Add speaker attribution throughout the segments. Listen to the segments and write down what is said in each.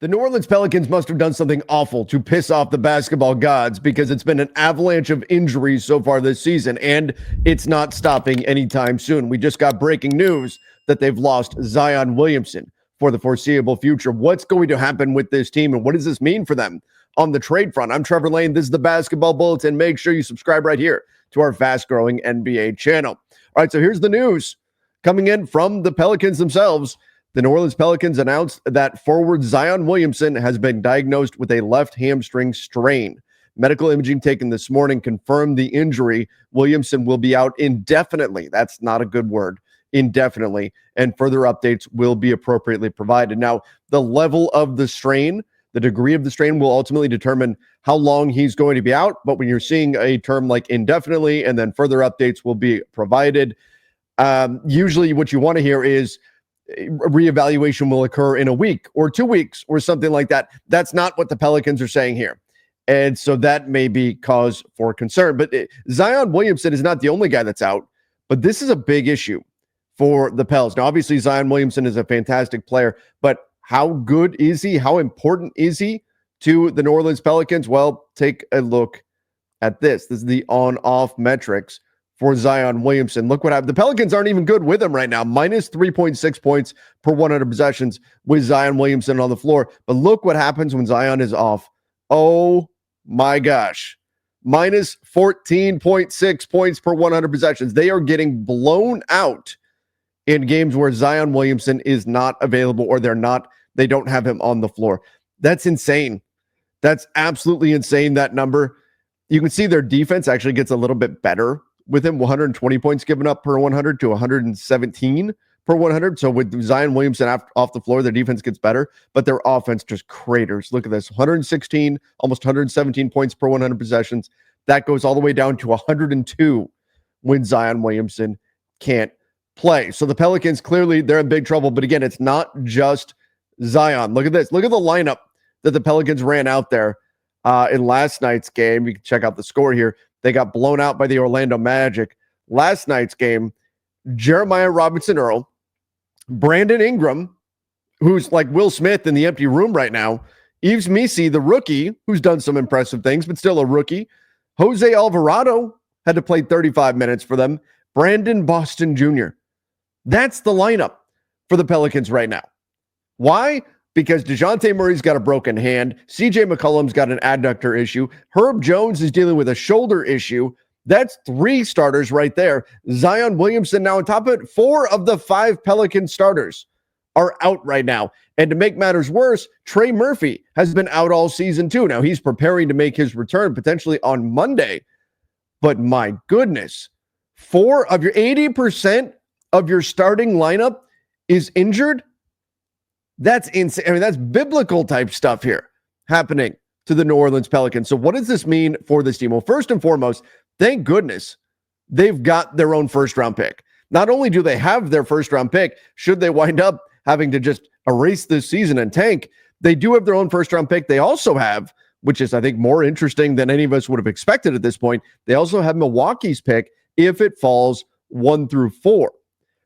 Speaker 1: The New Orleans Pelicans must have done something awful to piss off the basketball gods because it's been an avalanche of injuries so far this season, and it's not stopping anytime soon. We just got breaking news that they've lost Zion Williamson for the foreseeable future. What's going to happen with this team, and what does this mean for them on the trade front? I'm Trevor Lane. This is the Basketball Bulletin. Make sure you subscribe right here to our fast-growing NBA channel. All right, so here's the news coming in from the Pelicans themselves. The New Orleans Pelicans announced that forward Zion Williamson has been diagnosed with a left hamstring strain. Medical imaging taken this morning confirmed the injury. Williamson will be out indefinitely. That's not a good word. Indefinitely. And further updates will be appropriately provided. Now, the level of the strain, the degree of the strain will ultimately determine how long he's going to be out. But when you're seeing a term like indefinitely and then further updates will be provided, usually what you want to hear is reevaluation will occur in a week or 2 weeks or something like that. That's not what the Pelicans are saying here. And so that may be cause for concern. But Zion Williamson is not the only guy that's out, but this is a big issue for the Pels. Now, obviously, Zion Williamson is a fantastic player, but how good is he? How important is he to the New Orleans Pelicans? Well, take a look at this. This is the on-off metrics for Zion Williamson. Look what happened. The Pelicans aren't even good with him right now. Minus 3.6 points per 100 possessions with Zion Williamson on the floor. But look what happens when Zion is off. Oh my gosh. Minus 14.6 points per 100 possessions. They are getting blown out in games where Zion Williamson is not available or they don't have him on the floor. That's insane. That's absolutely insane, that number. You can see their defense actually gets a little bit better with him. 120 points given up per 100 to 117 per 100. So with Zion Williamson off the floor, their defense gets better, but their offense just craters. Look at this, 116, almost 117 points per 100 possessions. That goes all the way down to 102 when Zion Williamson can't play. So the Pelicans, clearly they're in big trouble. But again, it's not just Zion. Look at this. Look at the lineup that the Pelicans ran out there in last night's game. You can check out the score here. They got blown out by the Orlando Magic. Last night's game, Jeremiah Robinson-Earl, Brandon Ingram, who's like Will Smith in the empty room right now, Yves Missi, the rookie, who's done some impressive things, but still a rookie. Jose Alvarado had to play 35 minutes for them. Brandon Boston Jr. That's the lineup for the Pelicans right now. Why? Because DeJounte Murray's got a broken hand. CJ McCollum's got an adductor issue. Herb Jones is dealing with a shoulder issue. That's 3 starters right there. Zion Williamson now on top of it. 4 of the 5 Pelican starters are out right now. And to make matters worse, Trey Murphy has been out all season too. Now he's preparing to make his return potentially on Monday. But my goodness, 80% of your starting lineup is injured. That's insane. I mean, that's biblical type stuff here happening to the New Orleans Pelicans. So what does this mean for this team? Well, first and foremost, thank goodness they've got their own first-round pick. Not only do they have their first-round pick, should they wind up having to just erase this season and tank, they do have their own first-round pick. They also have, which is, I think, more interesting than any of us would have expected at this point, they also have Milwaukee's pick if it falls 1 through 4.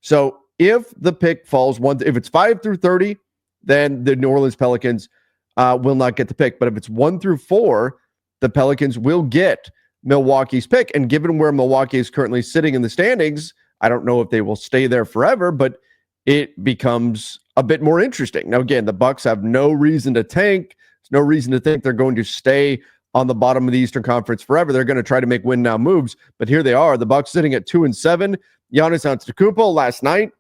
Speaker 1: So if the pick falls if it's 5 through 30, then the New Orleans Pelicans will not get the pick. But if it's 1 through 4, the Pelicans will get Milwaukee's pick. And given where Milwaukee is currently sitting in the standings, I don't know if they will stay there forever, but it becomes a bit more interesting. Now, again, the Bucks have no reason to tank. There's no reason to think they're going to stay on the bottom of the Eastern Conference forever. They're going to try to make win now moves. But here they are, the Bucks sitting at 2-7. Giannis Antetokounmpo last night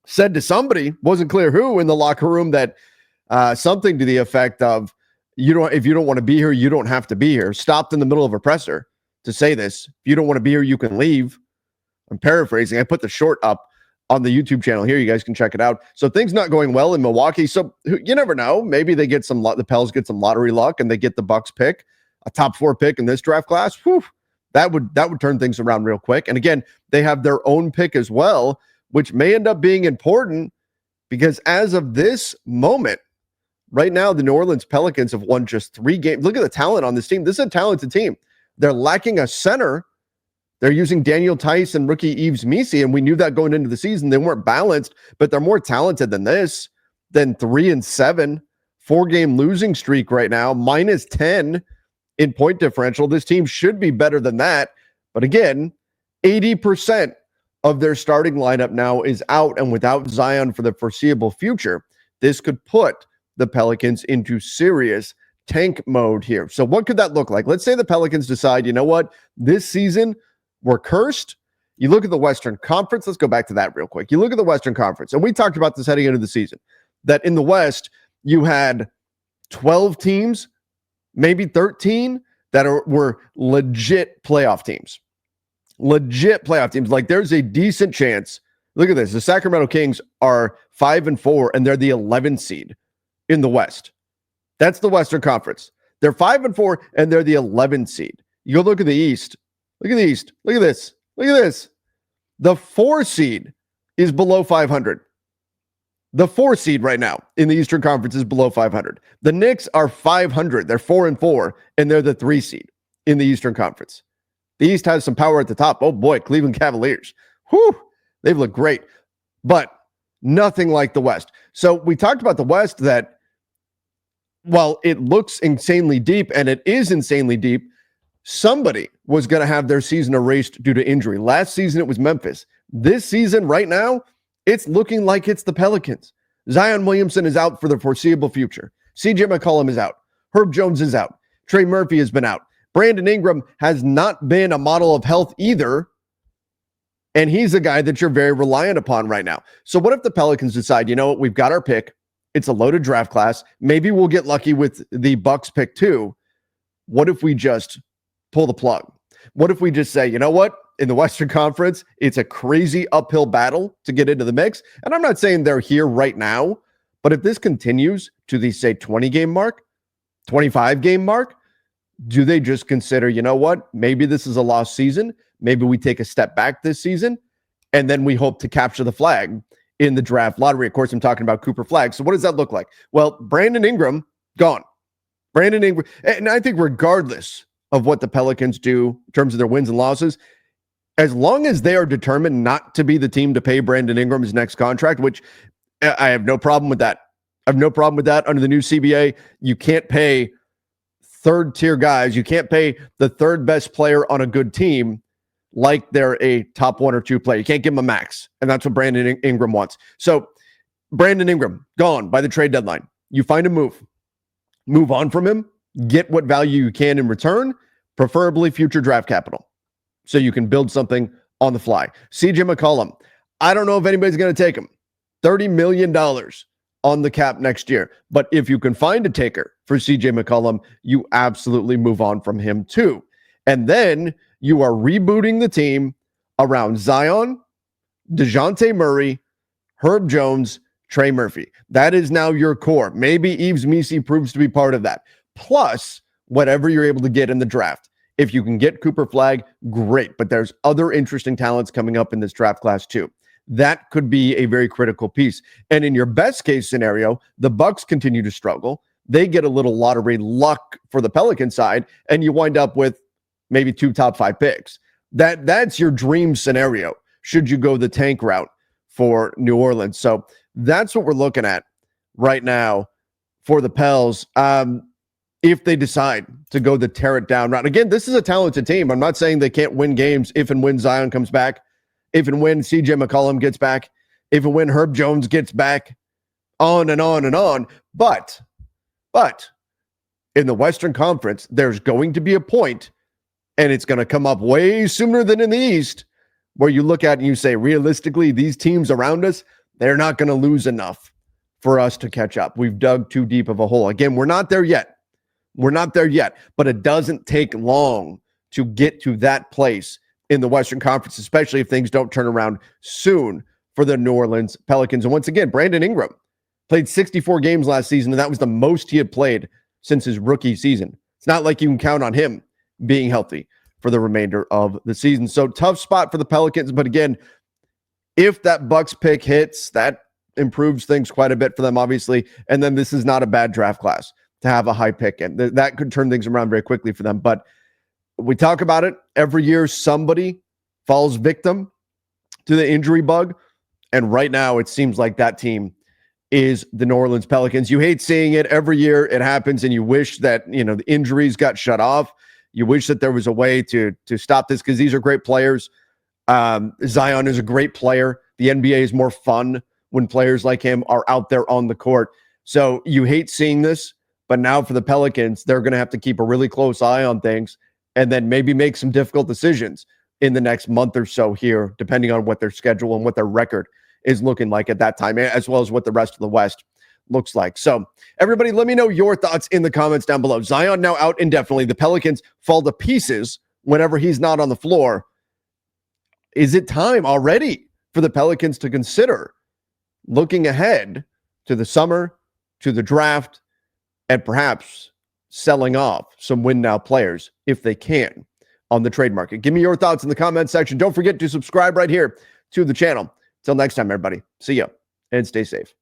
Speaker 1: said to somebody, wasn't clear who, in the locker room that something to the effect of, if you don't want to be here, you don't have to be here. Stopped in the middle of a presser to say this. If you don't want to be here, you can leave. I'm paraphrasing. I put the short up on the YouTube channel here. You guys can check it out. So things not going well in Milwaukee. So you never know. Maybe they get the Pels get some lottery luck and they get the Bucks pick, a top 4 pick in this draft class. Whew, that would turn things around real quick. And again, they have their own pick as well, which may end up being important because as of this moment, right now, the New Orleans Pelicans have won just 3 games. Look at the talent on this team. This is a talented team. They're lacking a center. They're using Daniel Tice and rookie Yves Missi, and we knew that going into the season. They weren't balanced, but they're more talented than this, than 3-7, 4-game losing streak right now, minus 10 in point differential. This team should be better than that. But again, 80% of their starting lineup now is out and without Zion for the foreseeable future. This could put the Pelicans into serious tank mode here. So what could that look like? Let's say the Pelicans decide, you know what, this season we're cursed. You look at the Western Conference. Let's go back to that real quick. You look at the Western Conference, and we talked about this heading into the season, that in the West, you had 12 teams, maybe 13, that were legit playoff teams. Legit playoff teams. Like, there's a decent chance. Look at this. The Sacramento Kings are 5-4, and they're the 11th seed in the West. That's the Western Conference. They're 5-4, and they're the 11th seed. You go look at the East. Look at the East. Look at this. Look at this. The 4 seed is below 500. The 4 seed right now in the Eastern Conference is below 500. The Knicks are 500. They're 4-4, and they're the 3 seed in the Eastern Conference. The East has some power at the top. Oh boy, Cleveland Cavaliers. Whew, they've looked great, but nothing like the West. So we talked about the West, that while it looks insanely deep, and it is insanely deep, somebody was going to have their season erased due to injury. Last season, it was Memphis. This season, right now, it's looking like it's the Pelicans. Zion Williamson is out for the foreseeable future. CJ McCollum is out. Herb Jones is out. Trey Murphy has been out. Brandon Ingram has not been a model of health either, and he's a guy that you're very reliant upon right now. So what if the Pelicans decide, you know what, we've got our pick. It's a loaded draft class. Maybe we'll get lucky with the Bucks pick too. What if we just pull the plug? What if we just say, you know what? In the Western Conference, it's a crazy uphill battle to get into the mix. And I'm not saying they're here right now, but if this continues to the, say, 20-game mark, 25-game mark, do they just consider, you know what? Maybe this is a lost season. Maybe we take a step back this season, and then we hope to capture the flag in the draft lottery. Of course, I'm talking about Cooper Flag. So what does that look like? Well, Brandon Ingram, gone. Brandon Ingram. And I think regardless of what the Pelicans do in terms of their wins and losses, as long as they are determined not to be the team to pay Brandon Ingram his next contract, which I have no problem with that. I have no problem with that. Under the new CBA, you can't pay third-tier guys. You can't pay the third best player on a good team like they're a top 1 or 2 player. You can't give him a max, and that's what Brandon Ingram wants. So Brandon Ingram, gone by the trade deadline. You find a move on from him, get what value you can in return, preferably future draft capital, so you can build something on the fly. CJ McCollum, I don't know if anybody's going to take him. $30 million on the cap next year. But if you can find a taker for CJ McCollum, you absolutely move on from him too. And then you are rebooting the team around Zion, DeJounte Murray, Herb Jones, Trey Murphy. That is now your core. Maybe Yves Missi proves to be part of that. Plus, whatever you're able to get in the draft. If you can get Cooper Flag, great. But there's other interesting talents coming up in this draft class too. That could be a very critical piece. And in your best case scenario, the Bucks continue to struggle. They get a little lottery luck for the Pelican side, and you wind up with maybe 2 top 5 picks. That's your dream scenario, should you go the tank route for New Orleans. So that's what we're looking at right now for the Pels. If they decide to go the tear it down route. Again, this is a talented team. I'm not saying they can't win games if and when Zion comes back, if and when CJ McCollum gets back, if and when Herb Jones gets back, on and on and on. But in the Western Conference, there's going to be a point, and it's going to come up way sooner than in the East, where you look at it and you say, realistically, these teams around us, they're not going to lose enough for us to catch up. We've dug too deep of a hole. Again, we're not there yet. We're not there yet, but it doesn't take long to get to that place in the Western Conference, especially if things don't turn around soon for the New Orleans Pelicans. And once again, Brandon Ingram played 64 games last season, and that was the most he had played since his rookie season. It's not like you can count on him being healthy for the remainder of the season. So tough spot for the Pelicans, but again, if that Bucks pick hits, that improves things quite a bit for them, obviously. And then this is not a bad draft class to have a high pick, and that could turn things around very quickly for them. But we talk about it every year. Somebody falls victim to the injury bug, and right now it seems like that team is the New Orleans Pelicans. You hate seeing it every year. It happens, and you wish that, the injuries got shut off. You wish that there was a way to stop this, because these are great players. Zion is a great player. The NBA is more fun when players like him are out there on the court. So you hate seeing this, but now for the Pelicans, they're going to have to keep a really close eye on things and then maybe make some difficult decisions in the next month or so here, depending on what their schedule and what their record is looking like at that time, as well as what the rest of the West looks like. So everybody, let me know your thoughts in the comments down below. Zion now out indefinitely. The Pelicans fall to pieces whenever he's not on the floor. Is it time already for the Pelicans to consider looking ahead to the summer, to the draft, and perhaps selling off some win-now players if they can on the trade market? Give me your thoughts in the comment section. Don't forget to subscribe right here to the channel. Till next time, everybody. See ya and stay safe.